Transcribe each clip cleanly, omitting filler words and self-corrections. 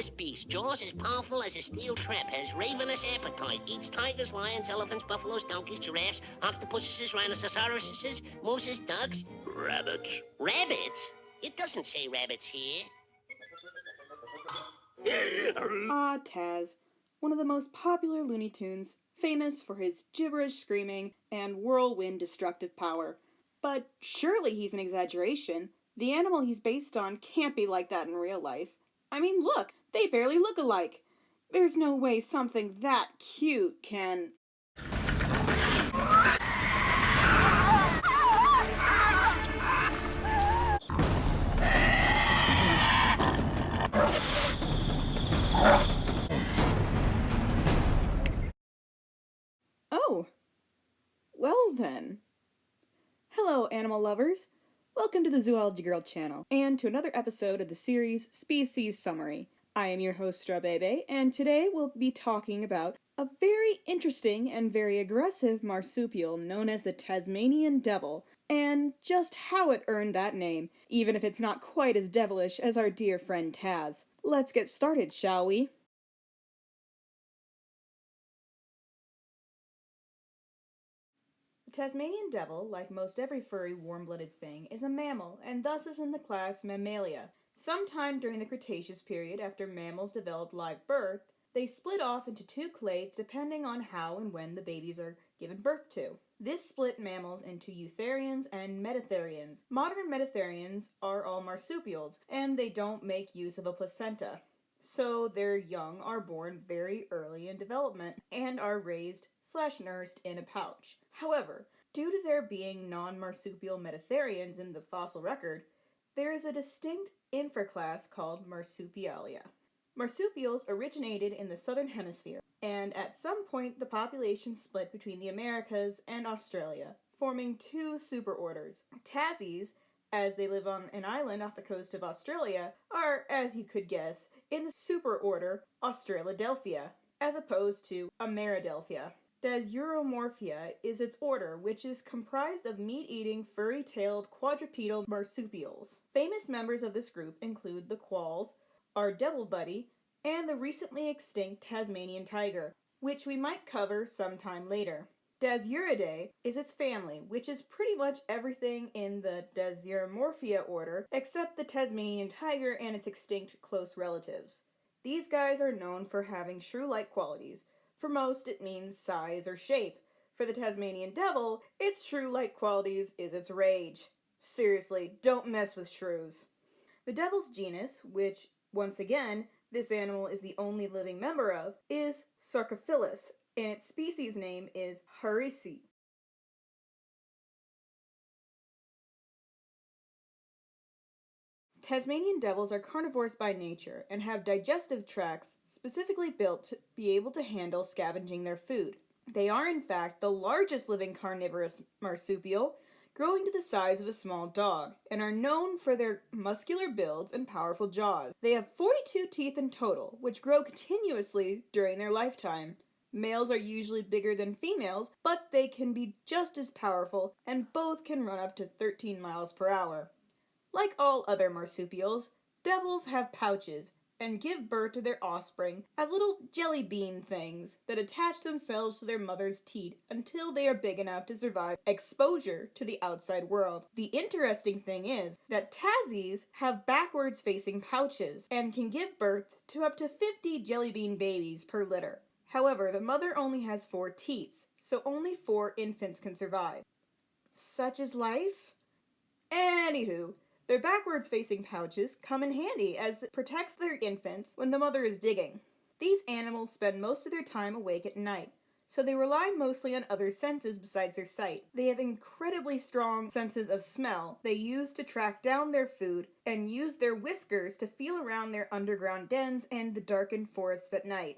dangerous beast. Jaws as powerful as a steel trap. Has ravenous appetite. Eats tigers, lions, elephants, buffaloes, donkeys, giraffes, octopuses, rhinoceroses, mooses, ducks. Rabbits. Rabbits? It doesn't say rabbits here. Ah, Taz, one of the most popular Looney Tunes, famous for his gibberish screaming and whirlwind destructive power. But surely he's an exaggeration. The animal he's based on can't be like that in real life. I mean, look, they barely look alike. There's no way something that cute can... Oh, well then. Hello, animal lovers. Welcome to the Zoology Girl channel, and to another episode of the series Species Summary. I am your host, Strawbebe, and today we'll be talking about a very interesting and very aggressive marsupial known as the Tasmanian Devil, and just how it earned that name, even if it's not quite as devilish as our dear friend Taz. Let's get started, shall we? The Tasmanian devil, like most every furry warm-blooded thing, is a mammal, and thus is in the class Mammalia. Sometime during the Cretaceous period, after mammals developed live birth, they split off into two clades depending on how and when the babies are given birth to. This split mammals into eutherians and metatherians. Modern metatherians are all marsupials, and they don't make use of a placenta. So their young are born very early in development and are raised/nursed in a pouch. However, due to there being non-marsupial metatherians in the fossil record, there is a distinct infraclass called Marsupialia. Marsupials originated in the southern hemisphere, and at some point the population split between the Americas and Australia, forming two superorders. Tassies, as they live on an island off the coast of Australia, are, as you could guess, in the superorder Australodelphia, as opposed to Ameridelphia. Dasyuromorphia is its order, which is comprised of meat-eating, furry-tailed quadrupedal marsupials. Famous members of this group include the quolls, our devil buddy, and the recently extinct Tasmanian tiger, which we might cover sometime later. Dasyuridae is its family, which is pretty much everything in the Dasyuromorphia order except the Tasmanian tiger and its extinct close relatives. These guys are known for having shrew-like qualities. For most, it means size or shape. For the Tasmanian devil, its shrew-like qualities is its rage. Seriously, don't mess with shrews. The devil's genus, which, once again, this animal is the only living member of, is Sarcophilus, and its species name is Harisi. Tasmanian devils are carnivores by nature and have digestive tracts specifically built to be able to handle scavenging their food. They are in fact the largest living carnivorous marsupial, growing to the size of a small dog, and are known for their muscular builds and powerful jaws. They have 42 teeth in total, which grow continuously during their lifetime. Males are usually bigger than females, but they can be just as powerful, and both can run up to 13 miles per hour. Like all other marsupials, devils have pouches and give birth to their offspring as little jelly bean things that attach themselves to their mother's teat until they are big enough to survive exposure to the outside world. The interesting thing is that Tassies have backwards facing pouches and can give birth to up to 50 jelly bean babies per litter. However, the mother only has 4 teats, so only 4 infants can survive. Such is life? Anywho, their backwards-facing pouches come in handy as it protects their infants when the mother is digging. These animals spend most of their time awake at night, so they rely mostly on other senses besides their sight. They have incredibly strong senses of smell they use to track down their food and use their whiskers to feel around their underground dens and the darkened forests at night.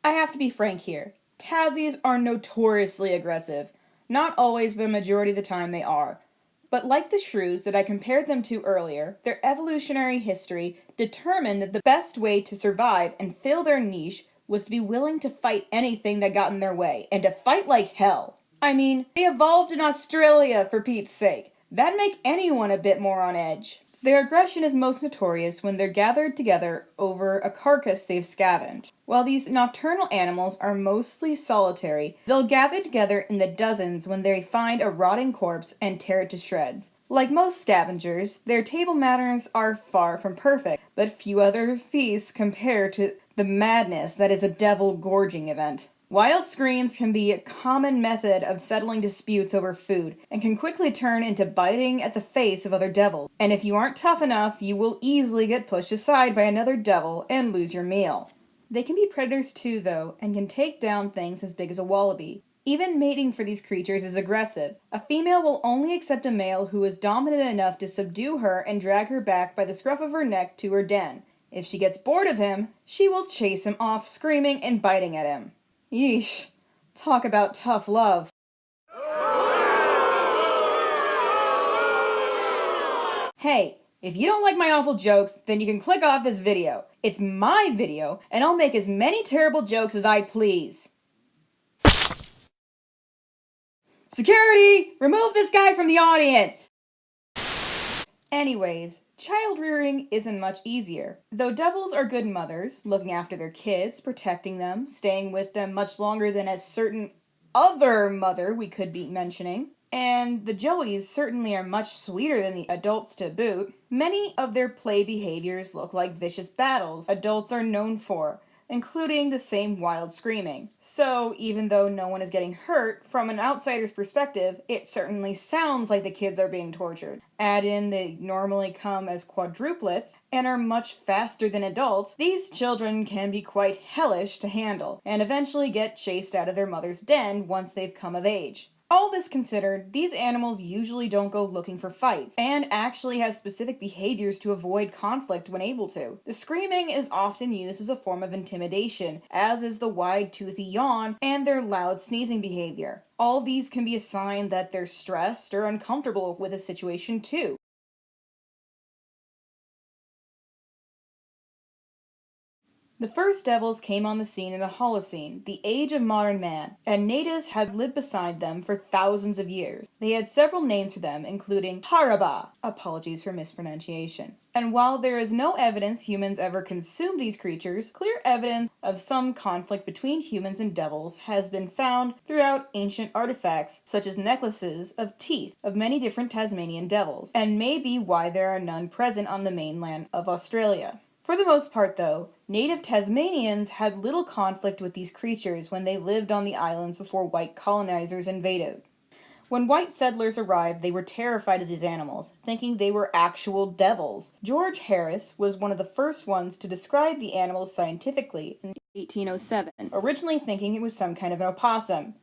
I have to be frank here. Tassies are notoriously aggressive. Not always, but a majority of the time they are. But like the shrews that I compared them to earlier, their evolutionary history determined that the best way to survive and fill their niche was to be willing to fight anything that got in their way, and to fight like hell. I mean, they evolved in Australia, for Pete's sake. That'd make anyone a bit more on edge. Their aggression is most notorious when they're gathered together over a carcass they've scavenged. While these nocturnal animals are mostly solitary, they'll gather together in the dozens when they find a rotting corpse and tear it to shreds. Like most scavengers, their table manners are far from perfect, but few other feasts compare to the madness that is a devil gorging event. Wild screams can be a common method of settling disputes over food, and can quickly turn into biting at the face of other devils. And if you aren't tough enough, you will easily get pushed aside by another devil and lose your meal. They can be predators too, though, and can take down things as big as a wallaby. Even mating for these creatures is aggressive. A female will only accept a male who is dominant enough to subdue her and drag her back by the scruff of her neck to her den. If she gets bored of him, she will chase him off, screaming and biting at him. Yeesh. Talk about tough love. Hey, if you don't like my awful jokes, then you can click off this video. It's my video, and I'll make as many terrible jokes as I please. Security! Remove this guy from the audience! Anyways, child rearing isn't much easier. Though devils are good mothers, looking after their kids, protecting them, staying with them much longer than a certain other mother we could be mentioning, and the joeys certainly are much sweeter than the adults to boot, many of their play behaviors look like vicious battles adults are known for, including the same wild screaming. So, even though no one is getting hurt, from an outsider's perspective, it certainly sounds like the kids are being tortured. Add in they normally come as quadruplets and are much faster than adults, these children can be quite hellish to handle, and eventually get chased out of their mother's den once they've come of age. All this considered, these animals usually don't go looking for fights, and actually have specific behaviors to avoid conflict when able to. The screaming is often used as a form of intimidation, as is the wide toothy yawn and their loud sneezing behavior. All these can be a sign that they're stressed or uncomfortable with a situation too. The first devils came on the scene in the Holocene, the age of modern man, and natives had lived beside them for thousands of years. They had several names for them, including Haraba, apologies for mispronunciation. And while there is no evidence humans ever consumed these creatures, clear evidence of some conflict between humans and devils has been found throughout ancient artifacts, such as necklaces of teeth of many different Tasmanian devils, and may be why there are none present on the mainland of Australia. For the most part, though, native Tasmanians had little conflict with these creatures when they lived on the islands before white colonizers invaded. When white settlers arrived, they were terrified of these animals, thinking they were actual devils. George Harris was one of the first ones to describe the animals scientifically in 1807, originally thinking it was some kind of an opossum.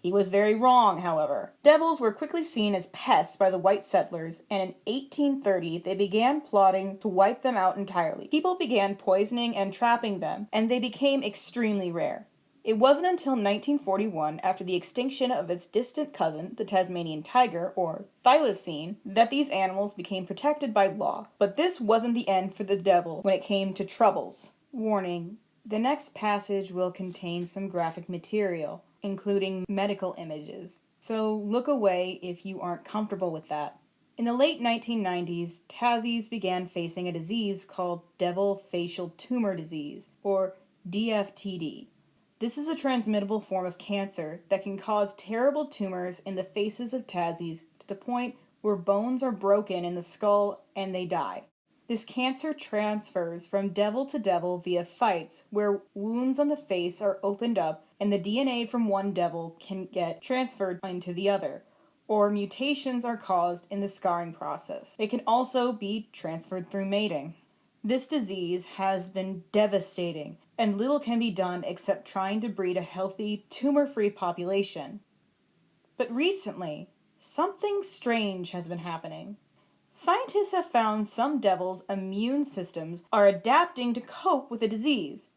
He was very wrong, however. Devils were quickly seen as pests by the white settlers, and in 1830 they began plotting to wipe them out entirely. People began poisoning and trapping them, and they became extremely rare. It wasn't until 1941, after the extinction of its distant cousin, the Tasmanian tiger, or thylacine, that these animals became protected by law. But this wasn't the end for the devil when it came to troubles. Warning: the next passage will contain some graphic material, including medical images, so look away if you aren't comfortable with that. In the late 1990s, Tassies began facing a disease called devil facial tumor disease, or DFTD. This is a transmittable form of cancer that can cause terrible tumors in the faces of Tassies to the point where bones are broken in the skull and they die. This cancer transfers from devil to devil via fights, where wounds on the face are opened up and the DNA from one devil can get transferred into the other, or mutations are caused in the scarring process. It can also be transferred through mating. This disease has been devastating, and little can be done except trying to breed a healthy, tumor-free population. But recently, something strange has been happening. Scientists have found some devils' immune systems are adapting to cope with the disease.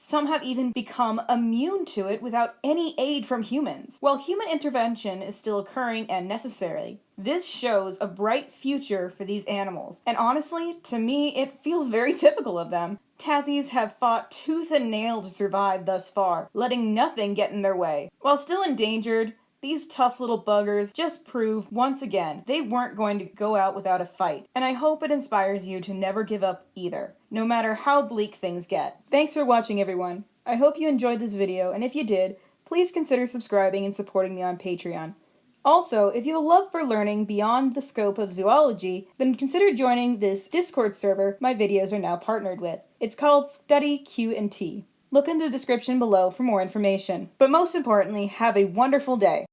Some have even become immune to it without any aid from humans. While human intervention is still occurring and necessary, this shows a bright future for these animals. And honestly, to me, it feels very typical of them. Tassies have fought tooth and nail to survive thus far, letting nothing get in their way. While still endangered, These tough little buggers just prove once again they weren't going to go out without a fight, and I hope it inspires you to never give up either, no matter how bleak things get. Thanks for watching, everyone. I hope you enjoyed this video, and if you did, please consider subscribing and supporting me on Patreon. Also, if you have a love for learning beyond the scope of zoology, then consider joining this Discord server my videos are now partnered with. It's called Study Q&T. Look in the description below for more information. But most importantly, have a wonderful day.